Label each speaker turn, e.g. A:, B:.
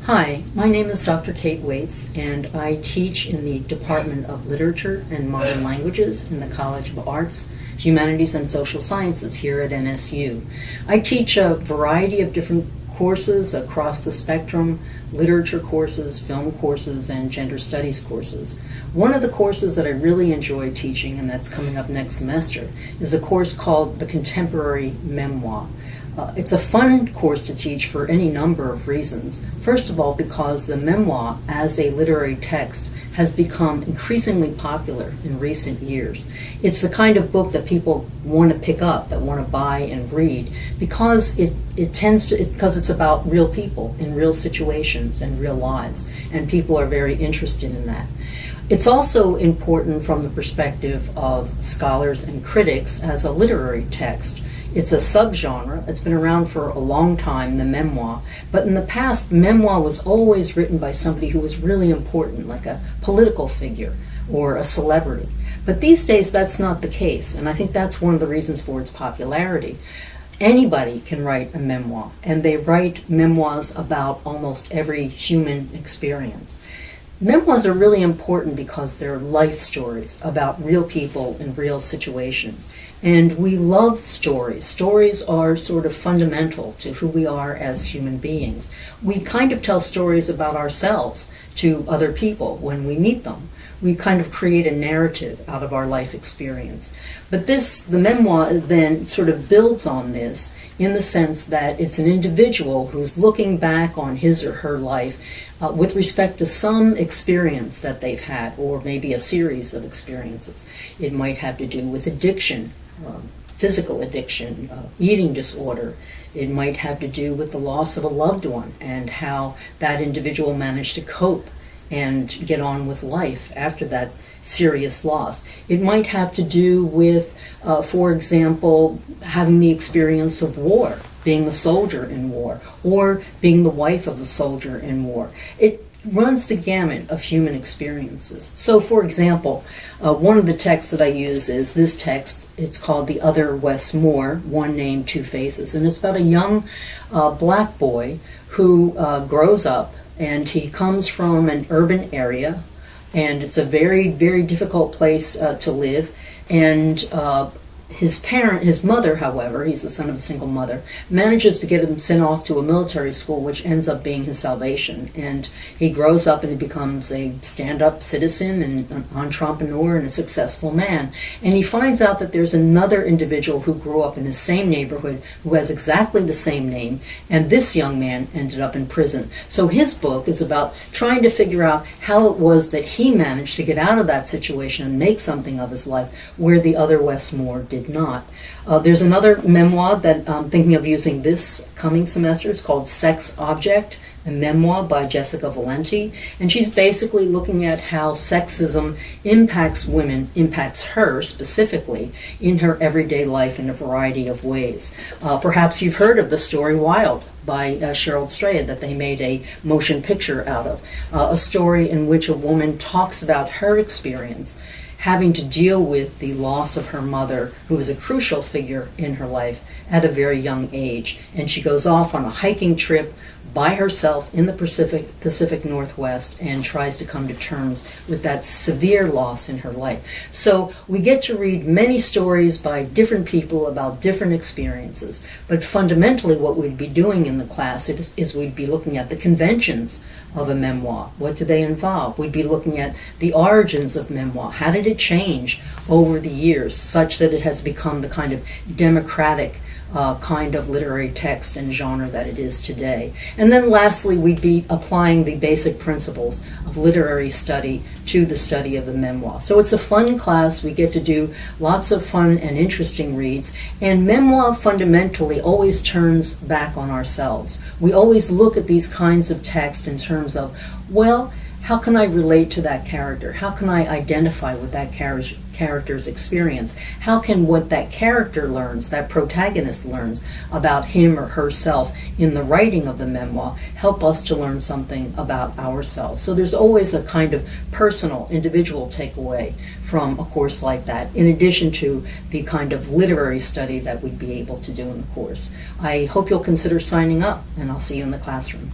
A: Hi, my name is Dr. Kate Waits, and I teach in the Department of Literature and Modern Languages in the College of Arts, Humanities, and Social Sciences here at NSU. I teach a variety of different courses across the spectrum: literature courses, film courses, and gender studies courses. One of the courses that I really enjoy teaching, and that's coming up next semester, is a course called The Contemporary Memoir. It's a fun course to teach for any number of reasons. First of all, because the memoir as a literary text has become increasingly popular in recent years. It's the kind of book that people want to pick up, that want to buy and read, because because it's about real people in real situations and real lives, and people are very interested in that. It's also important from the perspective of scholars and critics as a literary text. It's a subgenre. It's been around for a long time, the memoir. But in the past, memoir was always written by somebody who was really important, like a political figure or a celebrity. But these days, that's not the case, and I think that's one of the reasons for its popularity. Anybody can write a memoir, and they write memoirs about almost every human experience. Memoirs are really important because they're life stories about real people in real situations. And we love stories. Stories are sort of fundamental to who we are as human beings. We kind of tell stories about ourselves to other people when we meet them. We kind of create a narrative out of our life experience. But the memoir then sort of builds on this in the sense that it's an individual who's looking back on his or her life with respect to some experience that they've had, or maybe a series of experiences. It might have to do with addiction, physical addiction, eating disorder. It might have to do with the loss of a loved one and how that individual managed to cope and get on with life after that serious loss. It might have to do with, for example, having the experience of war, being a soldier in war, or being the wife of a soldier in war. It runs the gamut of human experiences. So, for example, one of the texts that I use is this text. It's called The Other Wes Moore, One Name, Two Faces, and it's about a young black boy who grows up, and he comes from an urban area, and it's a very, very difficult place to live, and his mother, however, he's the son of a single mother, manages to get him sent off to a military school, which ends up being his salvation. And he grows up and he becomes a stand-up citizen and an entrepreneur and a successful man. And he finds out that there's another individual who grew up in the same neighborhood who has exactly the same name, and this young man ended up in prison. So his book is about trying to figure out how it was that he managed to get out of that situation and make something of his life where the other Wes Moore did not. There's another memoir that I'm thinking of using this coming semester. It's called Sex Object, a memoir by Jessica Valenti, and she's basically looking at how sexism impacts women, impacts her specifically in her everyday life in a variety of ways. Perhaps you've heard of the story Wild by Cheryl Strayed that they made a motion picture out of, a story in which a woman talks about her experience having to deal with the loss of her mother, who was a crucial figure in her life at a very young age. And she goes off on a hiking trip by herself in the Pacific Northwest and tries to come to terms with that severe loss in her life. So we get to read many stories by different people about different experiences, but fundamentally what we'd be doing in the class is we'd be looking at the conventions of a memoir. What do they involve? We'd be looking at the origins of memoir. How did it change over the years such that it has become the kind of democratic kind of literary text and genre that it is today. And then lastly, we'd be applying the basic principles of literary study to the study of the memoir. So it's a fun class. We get to do lots of fun and interesting reads, and memoir fundamentally always turns back on ourselves. We always look at these kinds of texts in terms of, well, how can I relate to that character? How can I identify with that character's experience? How can what that character learns, that protagonist learns about him or herself in the writing of the memoir, help us to learn something about ourselves? So there's always a kind of personal, individual takeaway from a course like that, in addition to the kind of literary study that we'd be able to do in the course. I hope you'll consider signing up, and I'll see you in the classroom.